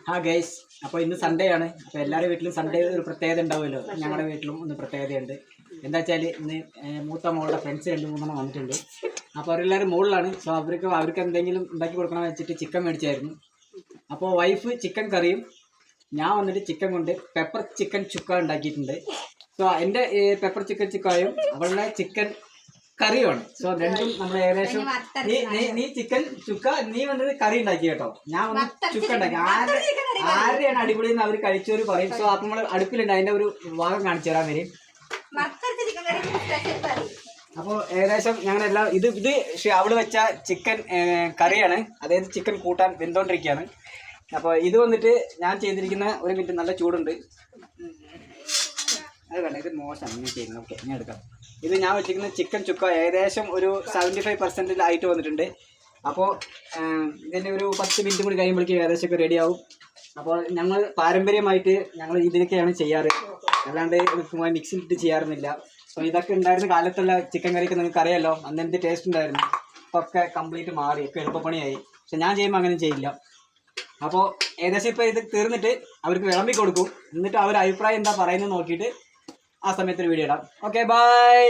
ഹാ ഗൈസ്, അപ്പോൾ ഇന്ന് സൺഡേ ആണ്. അപ്പോൾ എല്ലാവരുടെ വീട്ടിലും സൺഡേ ഒരു പ്രത്യേകത ഉണ്ടാവുമല്ലോ. ഞങ്ങളുടെ വീട്ടിലും ഒന്ന് പ്രത്യേകതയുണ്ട്. എന്താ വെച്ചാൽ ഇന്ന് മൂത്ത മോളുടെ ഫ്രണ്ട്സ് 2-3 വന്നിട്ടുണ്ട്. അപ്പോൾ അവരെല്ലാവരും മുകളിലാണ്. സോ അവർക്ക് എന്തെങ്കിലും ഉണ്ടാക്കി കൊടുക്കണം വെച്ചിട്ട് ചിക്കൻ മേടിച്ചായിരുന്നു. അപ്പോൾ വൈഫ് ചിക്കൻ കറിയും ഞാൻ വന്നിട്ട് ചിക്കൻ കൊണ്ട് പെപ്പർ ചിക്കൻ ചുക്ക ഉണ്ടാക്കിയിട്ടുണ്ട്. സോ എൻ്റെ പെപ്പർ ചിക്കൻ ചുക്കായും അവളുടെ ചിക്കൻ കറിയുമാണ്. സോ രണ്ടും നമ്മൾ ഏകദേശം നീ ചിക്കൻ ചുക്ക നീ വന്നത് കറി ഉണ്ടാക്കി കേട്ടോ, ഞാൻ വന്ന് ചുക്ക ഉണ്ടാക്കി. ആരുടെയാണ് അടിപൊളി എന്ന് അവർ കഴിച്ചവര് പറയും. സോ അപ്പൊ നമ്മള് അടുപ്പിലുണ്ട്, അതിന്റെ ഒരു ഭാഗം കാണിച്ചു തരാൻ വരും. അപ്പോൾ ഏകദേശം ഞങ്ങളെല്ലാം ഇത് അവള് വെച്ച ചിക്കൻ കറിയാണ്, അതായത് ചിക്കൻ കൂട്ടാൻ വെന്തോണ്ടിരിക്കുകയാണ്. അപ്പോൾ ഇത് വന്നിട്ട് ഞാൻ ചെയ്തിരിക്കുന്ന ഒരു മിനിറ്റ്, നല്ല ചൂടുണ്ട്. അത് വേണ്ട, ഇത് മോശമാണ് ഞാൻ ചെയ്യുന്നത്. ഓക്കെ, ഞാൻ എടുക്കാം. ഇത് ഞാൻ വെച്ചിരിക്കുന്ന ചിക്കൻ ചുക്ക ഏകദേശം ഒരു 75% ആയിട്ട് വന്നിട്ടുണ്ട്. അപ്പോൾ ഇതിൻ്റെ ഒരു 10 മിനിറ്റ് കൂടി കഴിയുമ്പോഴേക്കും ഏകദേശമൊക്കെ റെഡിയാവും. അപ്പോൾ ഞങ്ങൾ പാരമ്പര്യമായിട്ട് ഞങ്ങൾ ഇതിലൊക്കെയാണ് ചെയ്യാറ്, അല്ലാണ്ട് മിക്സിയിലിട്ട് ചെയ്യാറുന്നില്ല. സോ ഇതൊക്കെ ഉണ്ടായിരുന്ന കാലത്തുള്ള ചിക്കൻ കറിയൊക്കെ നിങ്ങൾക്ക് അറിയാമല്ലോ, അന്ന് എന്ത് ടേസ്റ്റ് ഉണ്ടായിരുന്നു. ഇപ്പോൾ ഒക്കെ കംപ്ലീറ്റ് മാറി, ഒക്കെ എളുപ്പപ്പണിയായി. പക്ഷെ ഞാൻ ചെയ്യുമ്പോൾ അങ്ങനെ ചെയ്യില്ല. അപ്പോൾ ഏകദേശം ഇപ്പോൾ ഇത് തീർന്നിട്ട് അവർക്ക് വിളമ്പി കൊടുക്കും. എന്നിട്ട് അവർ അഭിപ്രായം എന്താ പറയുന്നത് നോക്കിയിട്ട് ആ സമയത്ത് ഒരു വീഡിയോ ഇടാം. Okay, by.